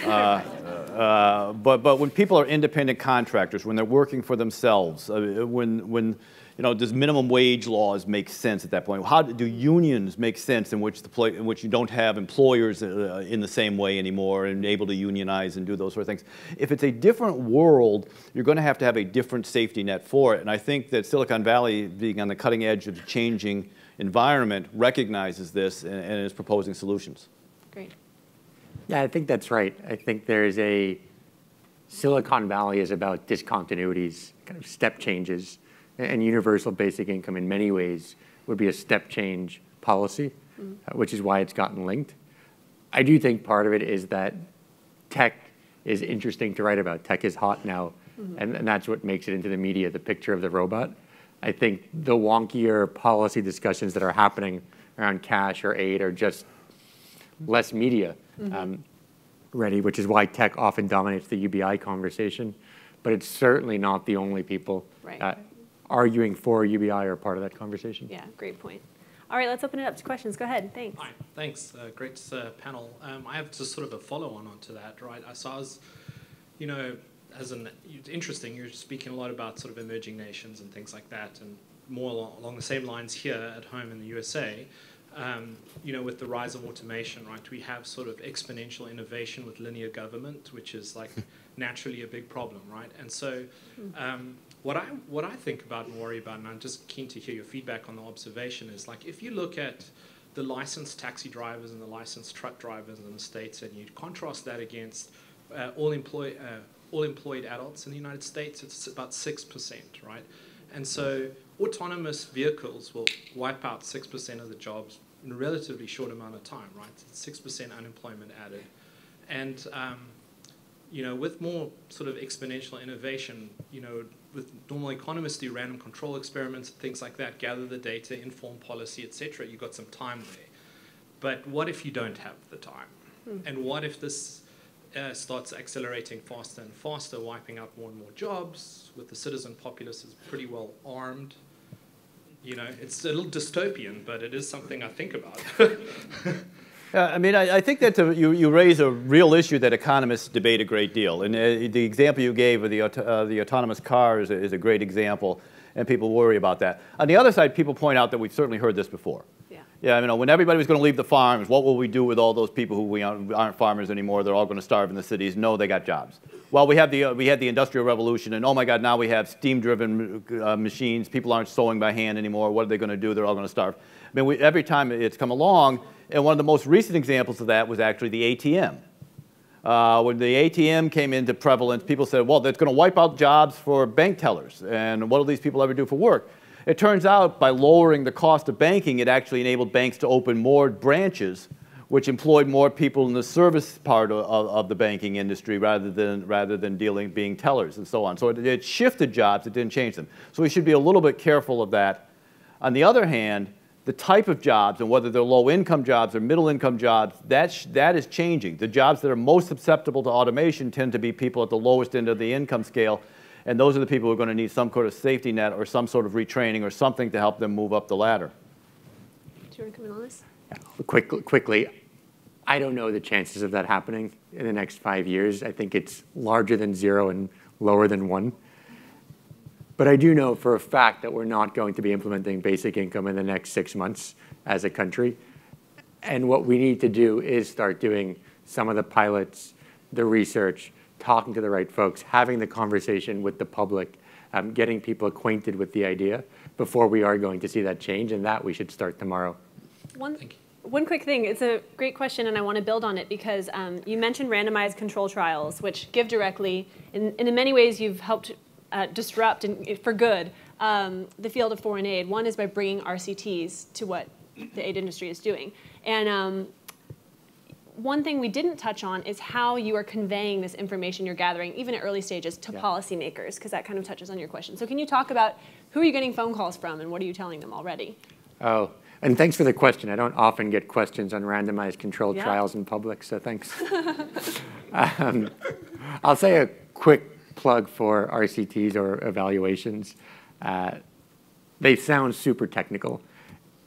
But when people are independent contractors, when they're working for themselves, when does minimum wage laws make sense at that point? How do unions make sense in which you don't have employers in the same way anymore and able to unionize and do those sort of things? If it's a different world, you're going to have a different safety net for it. And I think that Silicon Valley, being on the cutting edge of the changing environment, recognizes this and is proposing solutions. Great. Yeah, I think that's right. I think Silicon Valley is about discontinuities, kind of step changes. And universal basic income in many ways would be a step change policy, which is why it's gotten linked. I do think part of it is that tech is interesting to write about. Tech is hot now, and that's what makes it into the media, the picture of the robot. I think the wonkier policy discussions that are happening around cash or aid are just less media ready, which is why tech often dominates the UBI conversation. But it's certainly not the only people arguing for UBI or part of that conversation. Yeah, great point. All right, let's open it up to questions. Go ahead. Thanks. Hi, thanks. Great panel. I have just sort of a follow-on onto that, right? So I was, it's interesting, you're speaking a lot about sort of emerging nations and things like that, and more along the same lines here at home in the USA. With the rise of automation, right, we have sort of exponential innovation with linear government, which is like naturally a big problem, right? And so what I think about and worry about, and I'm just keen to hear your feedback on the observation, is like if you look at the licensed taxi drivers and the licensed truck drivers in the States, and you contrast that against all employed adults in the United States, it's about 6%, right? And so autonomous vehicles will wipe out 6% of the jobs in a relatively short amount of time, right? It's 6% unemployment added. And, with more sort of exponential innovation, with normal economists do random control experiments and things like that, gather the data, inform policy, etc. You've got some time there. But what if you don't have the time? And what if this starts accelerating faster and faster, wiping out more and more jobs, with the citizen populace is pretty well armed? It's a little dystopian, but it is something I think about. I mean, I think that you raise a real issue that economists debate a great deal. And the example you gave of the autonomous car is a great example, and people worry about that. On the other side, people point out that we've certainly heard this before. Yeah. Yeah, you know, when everybody was going to leave the farms, what will we do with all those people who aren't farmers anymore? They're all going to starve in the cities. No, they got jobs. Well, we had the Industrial Revolution, and oh my God, now we have steam-driven machines. People aren't sewing by hand anymore. What are they going to do? They're all going to starve. I mean, every time it's come along, and one of the most recent examples of that was actually the ATM. When the ATM came into prevalence, people said, well, that's going to wipe out jobs for bank tellers, and what will these people ever do for work? It turns out by lowering the cost of banking, it actually enabled banks to open more branches, which employed more people in the service part of the banking industry rather than being tellers and so on. So it shifted jobs, it didn't change them. So we should be a little bit careful of that. On the other hand, the type of jobs, and whether they're low-income jobs or middle-income jobs, that is changing. The jobs that are most susceptible to automation tend to be people at the lowest end of the income scale, and those are the people who are going to need some sort of safety net or some sort of retraining or something to help them move up the ladder. Do you want to come in on this? Quickly, I don't know the chances of that happening in the next 5 years. I think it's larger than 0 and lower than 1. But I do know for a fact that we're not going to be implementing basic income in the next 6 months as a country. And what we need to do is start doing some of the pilots, the research, talking to the right folks, having the conversation with the public, getting people acquainted with the idea before we are going to see that change, and that we should start tomorrow. One quick thing, it's a great question, and I want to build on it because you mentioned randomized control trials, which GiveDirectly, and in many ways you've helped disrupt, and for good, the field of foreign aid. One is by bringing RCTs to what the aid industry is doing. And one thing we didn't touch on is how you are conveying this information you're gathering, even at early stages, to policymakers, because that kind of touches on your question. So can you talk about who are you getting phone calls from, and what are you telling them already? Oh, and thanks for the question. I don't often get questions on randomized controlled trials in public, so thanks. I'll say a quick plug for RCTs or evaluations. They sound super technical.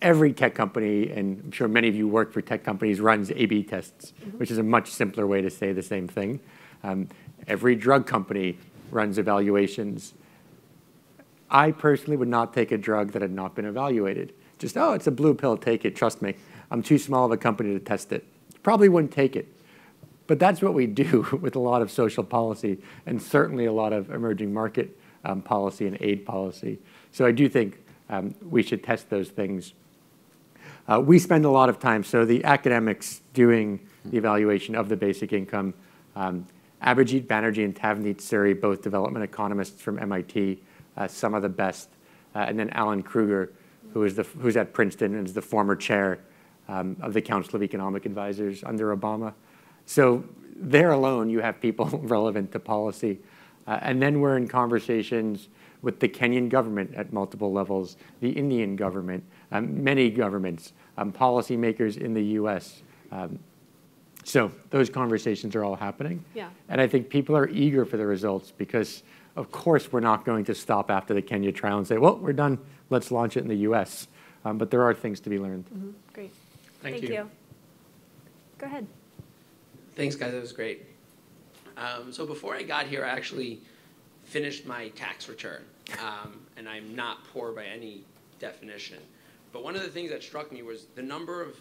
Every tech company, and I'm sure many of you work for tech companies, runs A/B tests, which is a much simpler way to say the same thing. Every drug company runs evaluations. I personally would not take a drug that had not been evaluated. Just, oh, it's a blue pill, take it, trust me. I'm too small of a company to test it. Probably wouldn't take it. But that's what we do with a lot of social policy, and certainly a lot of emerging market policy and aid policy. So I do think we should test those things. We spend a lot of time, so the academics doing the evaluation of the basic income, Abhijit Banerjee and Tavneet Suri, both development economists from MIT, some of the best, and then Alan Kruger, who's at Princeton and is the former chair of the Council of Economic Advisors under Obama. So there alone, you have people relevant to policy. And then we're in conversations with the Kenyan government at multiple levels, the Indian government, many governments, policymakers in the US. So those conversations are all happening. Yeah. And I think people are eager for the results because, of course, we're not going to stop after the Kenya trial and say, well, we're done, let's launch it in the US. But there are things to be learned. Great. Thank you. Go ahead. Thanks, guys. That was great. So before I got here, I actually finished my tax return. And I'm not poor by any definition. But one of the things that struck me was the number of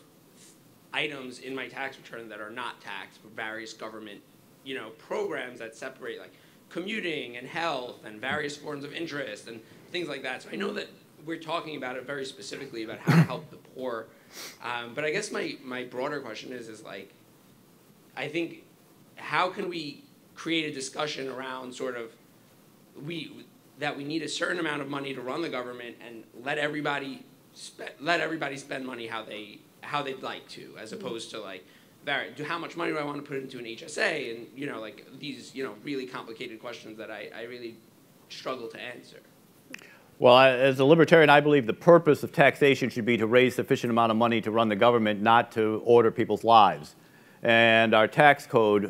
items in my tax return that are not taxed for various government, programs that separate, like commuting and health and various forms of interest and things like that. So I know that we're talking about it very specifically about how to help the poor. But I guess my broader question is like, I think, how can we create a discussion around sort of that we need a certain amount of money to run the government and let everybody spend money how they'd like to, as opposed to like, how much money do I want to put into an HSA, and like these really complicated questions that I really struggle to answer. Well, as a libertarian, I believe the purpose of taxation should be to raise sufficient amount of money to run the government, not to order people's lives. And our tax code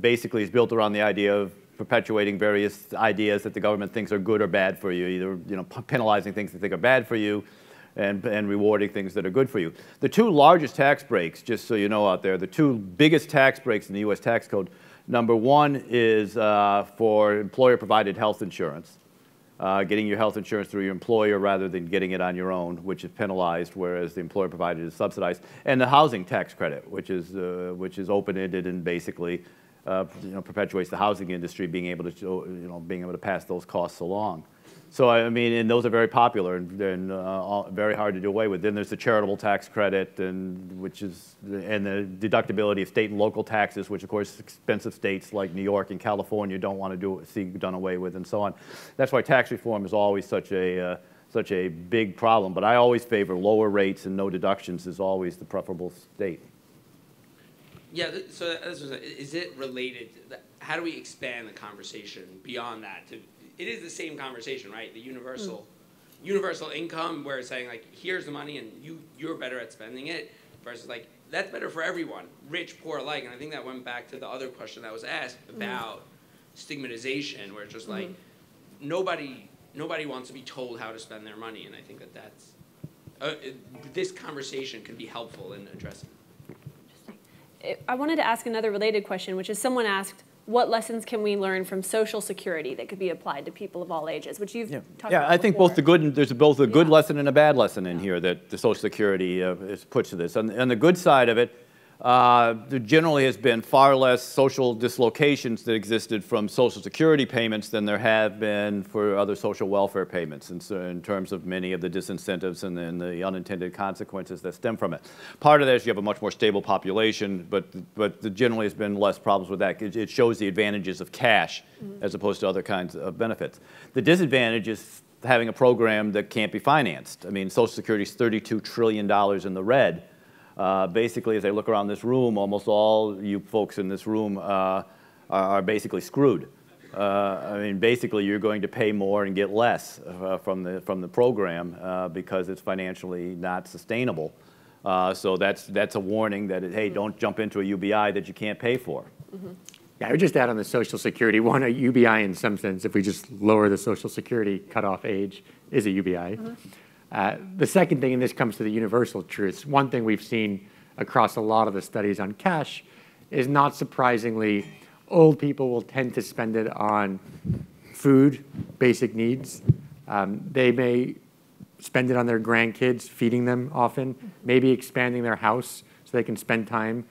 basically is built around the idea of perpetuating various ideas that the government thinks are good or bad for you, either penalizing things they think are bad for you and rewarding things that are good for you. The two largest tax breaks, just so you know out there, the two biggest tax breaks in the U.S. tax code, number one is for employer-provided health insurance. getting your health insurance through your employer rather than getting it on your own, which is penalized, whereas the employer provided is subsidized, and the housing tax credit, which is open-ended and basically perpetuates the housing industry being able to pass those costs along. So I mean, and those are very popular and very hard to do away with. Then there's the charitable tax credit, and the deductibility of state and local taxes, which of course expensive states like New York and California don't want to see done away with, and so on. That's why tax reform is always such a big problem. But I always favor lower rates and no deductions is always the preferable state. Yeah, so is it related? How do we expand the conversation beyond that? It is the same conversation, right? The universal income, where it's saying like, here's the money and you're better at spending it, versus like, that's better for everyone, rich, poor alike. And I think that went back to the other question that was asked about stigmatization, where it's just like, nobody wants to be told how to spend their money. And I think that's, this conversation can be helpful in addressing. I wanted to ask another related question, which is someone asked, what lessons can we learn from Social Security that could be applied to people of all ages, which you've talked about I think before. both the good and there's both a good lesson and a bad lesson in here that the Social Security puts to this. On the good side of it, there generally has been far less social dislocations that existed from Social Security payments than there have been for other social welfare payments, and so in terms of many of the disincentives and the unintended consequences that stem from it. Part of that is you have a much more stable population, but there generally has been less problems with that. It shows the advantages of cash as opposed to other kinds of benefits. The disadvantage is having a program that can't be financed. I mean, Social Security is $32 trillion in the red. Basically, as I look around this room, almost all you folks in this room are basically screwed. I mean, basically, you're going to pay more and get less from the program because it's financially not sustainable. So that's a warning that, hey, don't jump into a UBI that you can't pay for. Yeah, I would just add on the Social Security, one, a UBI in some sense, if we just lower the Social Security cutoff age, is a UBI. The second thing, and this comes to the universal truths, one thing we've seen across a lot of the studies on cash is, not surprisingly, old people will tend to spend it on food, basic needs. They may spend it on their grandkids, feeding them often, maybe expanding their house so they can spend time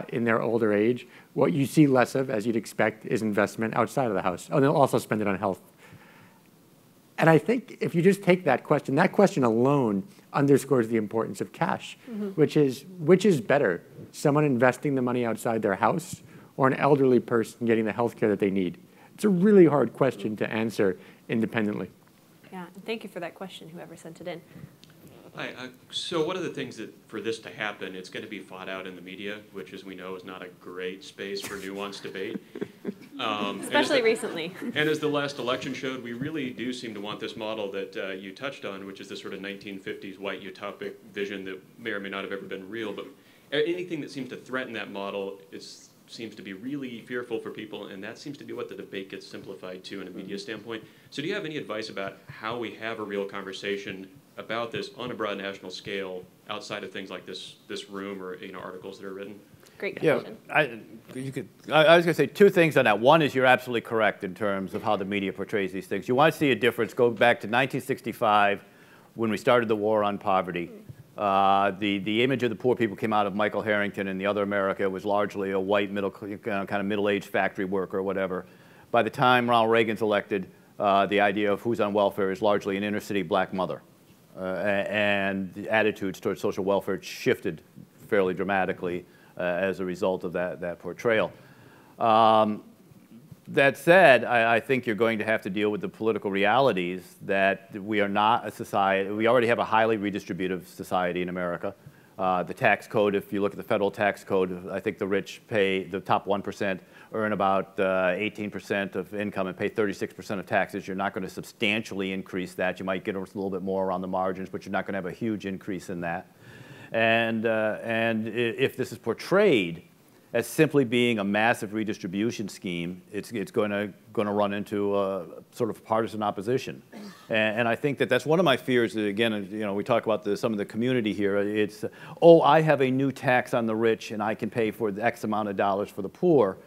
in their older age. What you see less of, as you'd expect, is investment outside of the house. Oh, they'll also spend it on health. And I think if you just take that question alone underscores the importance of cash, which is better, someone investing the money outside their house or an elderly person getting the health care that they need? It's a really hard question to answer independently. Yeah, and thank you for that question, whoever sent it in. Hi, so one of the things that for this to happen, it's going to be fought out in the media, which, as we know, is not a great space for nuanced debate. Especially recently. And as the last election showed, we really do seem to want this model that you touched on, which is this sort of 1950s white utopic vision that may or may not have ever been real. But anything that seems to threaten that model seems to be really fearful for people, and that seems to be what the debate gets simplified to in a media standpoint. So do you have any advice about how we have a real conversation about this on a broad national scale outside of things like this room or articles that are written? Great question. Yeah, I was going to say two things on that. One is you're absolutely correct in terms of how the media portrays these things. You want to see a difference, go back to 1965 when we started the war on poverty. The image of the poor people came out of Michael Harrington and the other America was largely a white kind of middle-aged factory worker or whatever. By the time Ronald Reagan's elected, the idea of who's on welfare is largely an inner-city black mother. And the attitudes towards social welfare shifted fairly dramatically as a result of that portrayal. That said, I think you're going to have to deal with the political realities that we are not a society. We already have a highly redistributive society in America. The tax code, if you look at the federal tax code, I think the rich pay, the top 1% earn about 18% of income and pay 36% of taxes. You're not going to substantially increase that. You might get a little bit more around the margins, but you're not going to have a huge increase in that. And if this is portrayed as simply being a massive redistribution scheme, it's going to run into a sort of partisan opposition. And I think that's one of my fears. Again, we talk about some of the community here. It's, oh, I have a new tax on the rich and I can pay for X amount of dollars for the poor.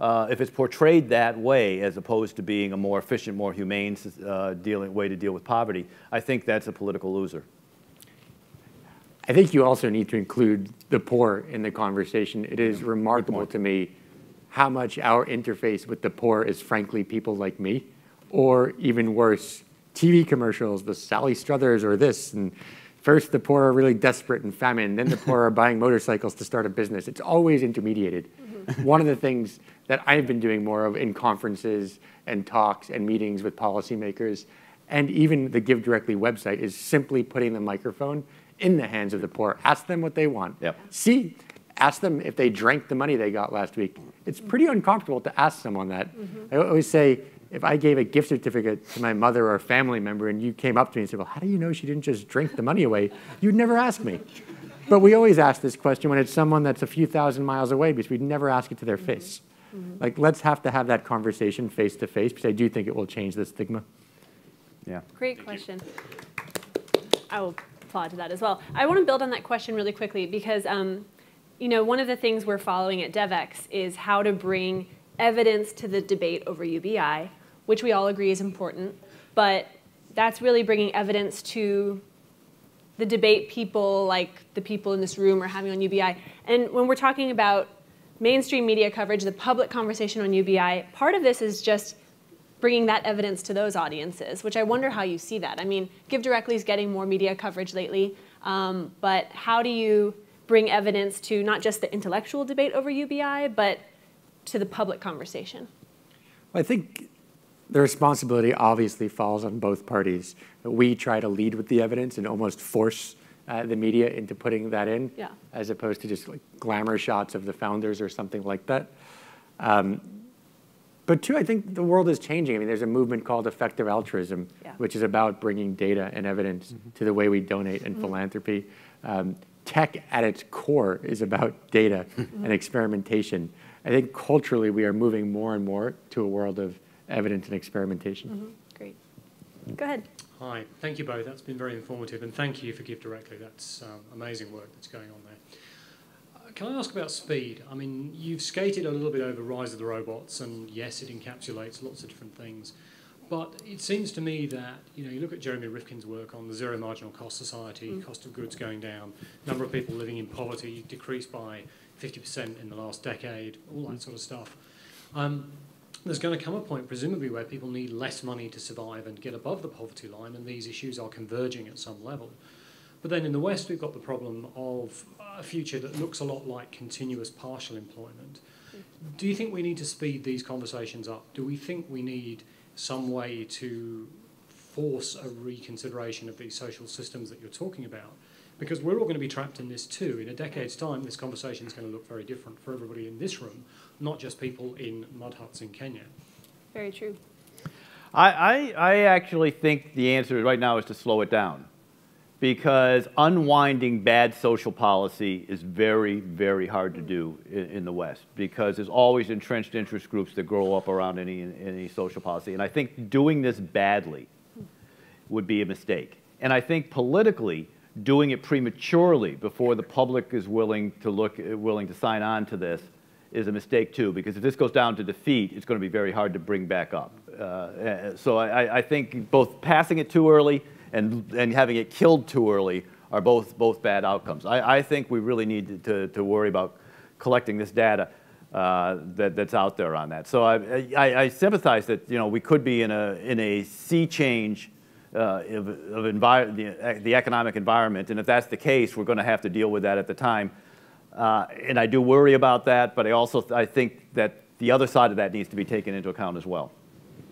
if it's portrayed that way as opposed to being a more efficient, more humane way to deal with poverty, I think that's a political loser. I think you also need to include the poor in the conversation. It is remarkable to me how much our interface with the poor is frankly people like me, or even worse, TV commercials, the Sally Struthers or this. And first the poor are really desperate and famine, then the poor are buying motorcycles to start a business. It's always intermediated. One of the things that I've been doing more of in conferences and talks and meetings with policymakers, and even the GiveDirectly website, is simply putting the microphone in the hands of the poor. Ask them what they want. Yep. See, ask them if they drank the money they got last week. It's pretty uncomfortable to ask someone that. I always say, if I gave a gift certificate to my mother or a family member and you came up to me and said, well, how do you know she didn't just drink the money away? You'd never ask me. But we always ask this question when it's someone that's a few thousand miles away, because we'd never ask it to their face. Like, let's have to have that conversation face to face, because I do think it will change the stigma. Yeah. Great question. I will applaud to that as well. I want to build on that question really quickly because, you know, one of the things we're following at DevX is how to bring evidence to the debate over UBI, which we all agree is important, but that's really bringing evidence to the debate people like the people in this room are having on UBI. And when we're talking about mainstream media coverage, the public conversation on UBI, part of this is just bringing that evidence to those audiences, which I wonder how you see that. I mean, GiveDirectly is getting more media coverage lately, but how do you bring evidence to not just the intellectual debate over UBI, but to the public conversation? I think the responsibility obviously falls on both parties. We try to lead with the evidence and almost force the media into putting that in, as opposed to just like glamour shots of the founders or something like that. But two, I think the world is changing. I mean, there's a movement called effective altruism, which is about bringing data and evidence to the way we donate and philanthropy. Tech at its core is about data and experimentation. I think culturally we are moving more and more to a world of evidence and experimentation. Great. Go ahead. Hi, thank you both. That's been very informative, and thank you for GiveDirectly. That's amazing work that's going on there. Can I ask about speed? I mean, you've skated a little bit over Rise of the Robots, and yes, it encapsulates lots of different things. But it seems to me that, you know, you look at Jeremy Rifkin's work on the zero marginal cost society, cost of goods going down, number of people living in poverty decreased by 50% in the last decade, all that sort of stuff. There's going to come a point, presumably, where people need less money to survive and get above the poverty line, and these issues are converging at some level. But then in the West, we've got the problem of a future that looks a lot like continuous partial employment. Do you think we need to speed these conversations up? Do we think we need some way to force a reconsideration of these social systems that you're talking about? Because we're all going to be trapped in this too. In a decade's time, this conversation is going to look very different for everybody in this room, not just people in mud huts in Kenya. Very true. I actually think the answer right now is to slow it down, because unwinding bad social policy is very, very hard to do in the West, because there's always entrenched interest groups that grow up around any social policy. And I think doing this badly would be a mistake. And I think politically, doing it prematurely before the public is willing to sign on to this is a mistake too, because if this goes down to defeat, it's going to be very hard to bring back up. So I think both passing it too early and having it killed too early are both bad outcomes. I think we really need to worry about collecting this data that's out there on that. So I sympathize that, you know, we could be in a sea change of the economic environment, and if that's the case, we're going to have to deal with that at the time. And I do worry about that, but I think that the other side of that needs to be taken into account as well.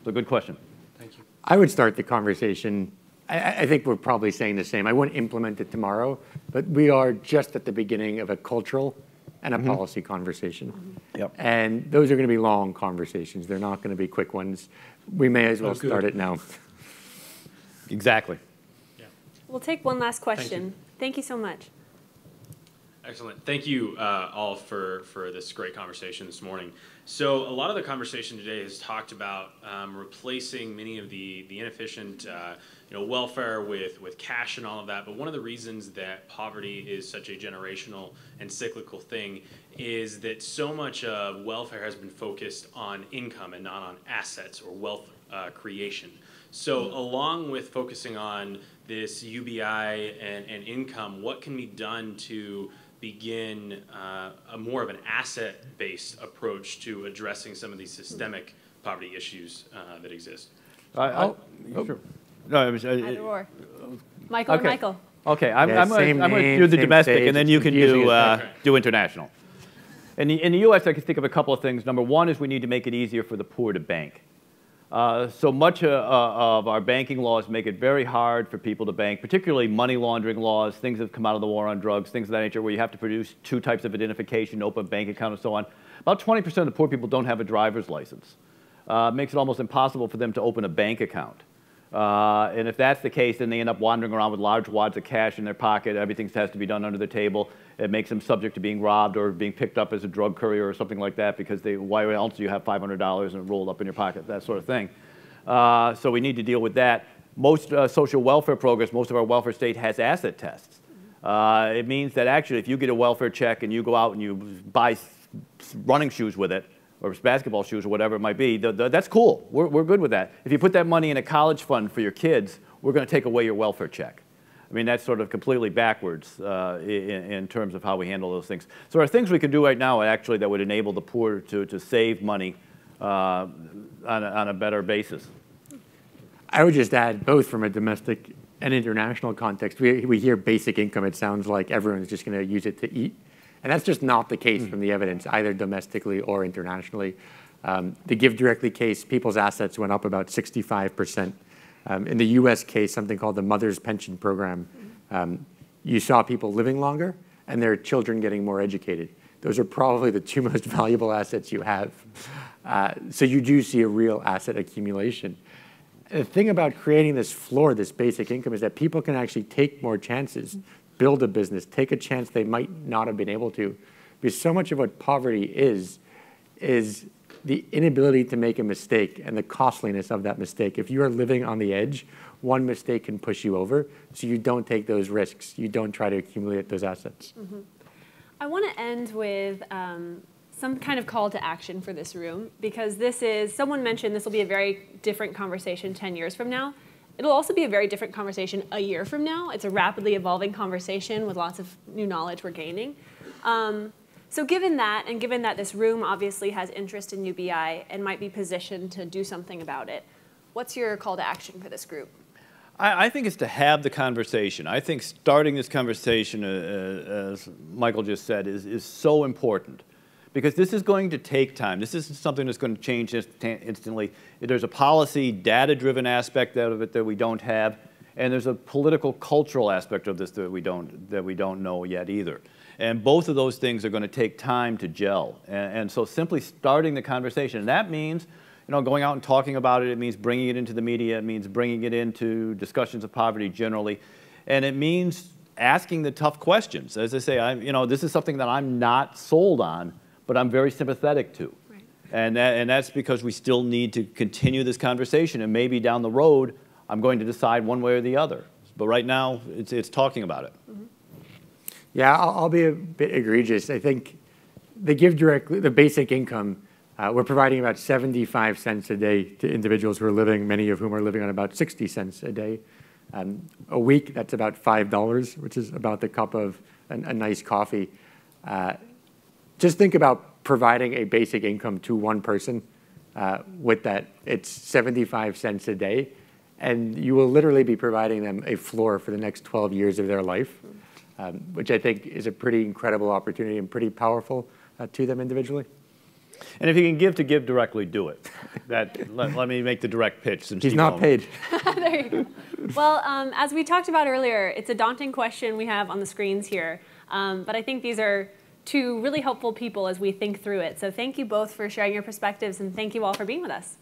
So good question. Thank you. I would start the conversation. I think we're probably saying the same. I wouldn't implement it tomorrow, but we are just at the beginning of a cultural and a policy conversation. Yep. And those are going to be long conversations. They're not going to be quick ones. We may as well start it now. Exactly. Yeah. We'll take one last question. Thank you so much. Excellent. Thank you all for this great conversation this morning. So a lot of the conversation today has talked about replacing many of the inefficient welfare with cash and all of that. But one of the reasons that poverty is such a generational and cyclical thing is that so much of welfare has been focused on income and not on assets or wealth creation. So along with focusing on this UBI and income, what can be done to begin a more of an asset-based approach to addressing some of these systemic poverty issues that exist? Sure. No, Either or. Michael or Michael? Okay, I'm Yeah, going same to name, do the same domestic, stage, and then you can confusing do international. In the U.S., I can think of a couple of things. Number one is we need to make it easier for the poor to bank. So much of our banking laws make it very hard for people to bank, particularly money laundering laws, things that have come out of the war on drugs, things of that nature, where you have to produce 2 types of identification, open a bank account, and so on. About 20% of the poor people don't have a driver's license. It makes it almost impossible for them to open a bank account. And if that's the case, then they end up wandering around with large wads of cash in their pocket. Everything has to be done under the table. It makes them subject to being robbed or being picked up as a drug courier or something like that, because why else do you have $500 and rolled up in your pocket, that sort of thing. So we need to deal with that. Most social welfare programs, most of our welfare state has asset tests. It means that actually if you get a welfare check and you go out and you buy running shoes with it, or basketball shoes or whatever it might be, that's cool. We're good with that. If you put that money in a college fund for your kids, we're going to take away your welfare check. I mean, that's sort of completely backwards in terms of how we handle those things. So there are things we can do right now actually that would enable the poor to save money on a better basis. I would just add, both from a domestic and international context, we hear basic income, it sounds like everyone's just going to use it to eat. And that's just not the case from the evidence, either domestically or internationally. The GiveDirectly case, people's assets went up about 65%. In the US case, something called the Mother's Pension Program, you saw people living longer and their children getting more educated. Those are probably the 2 most valuable assets you have. So you do see a real asset accumulation. The thing about creating this floor, this basic income, is that people can actually take more chances, build a business, take a chance they might not have been able to. Because so much of what poverty is the inability to make a mistake and the costliness of that mistake. If you are living on the edge, one mistake can push you over, so you don't take those risks. You don't try to accumulate those assets. Mm-hmm. I want to end with some kind of call to action for this room, because someone mentioned this will be a very different conversation 10 years from now. It'll also be a very different conversation a year from now. It's a rapidly evolving conversation with lots of new knowledge we're gaining. So given that, and given that this room obviously has interest in UBI and might be positioned to do something about it, what's your call to action for this group? I think it's to have the conversation. I think starting this conversation, as Michael just said, is so important. Because this is going to take time. This isn't something that's going to change instantly. There's a policy, data-driven aspect of it that we don't have, and there's a political, cultural aspect of this that we don't know yet either. And both of those things are going to take time to gel. And so simply starting the conversation, and that means going out and talking about it. It means bringing it into the media. It means bringing it into discussions of poverty generally, and it means asking the tough questions. As I say, this is something that I'm not sold on, but I'm very sympathetic to. Right. And that's because we still need to continue this conversation, and maybe down the road, I'm going to decide one way or the other. But right now, it's talking about it. Mm-hmm. Yeah, I'll be a bit egregious. I think the GiveDirectly, the basic income, we're providing about 75 cents a day to individuals who are living, many of whom are living on about 60 cents a day. A week, that's about $5, which is about the cup of a nice coffee. Just think about providing a basic income to one person with that. It's 75 cents a day, and you will literally be providing them a floor for the next 12 years of their life, which I think is a pretty incredible opportunity and pretty powerful to them individually. And if you can give to GiveDirectly, do it. Let me make the direct pitch. Since he's not paid. There you go. Well, as we talked about earlier, it's a daunting question we have on the screens here, but I think these are 2 really helpful people as we think through it. So thank you both for sharing your perspectives, and thank you all for being with us.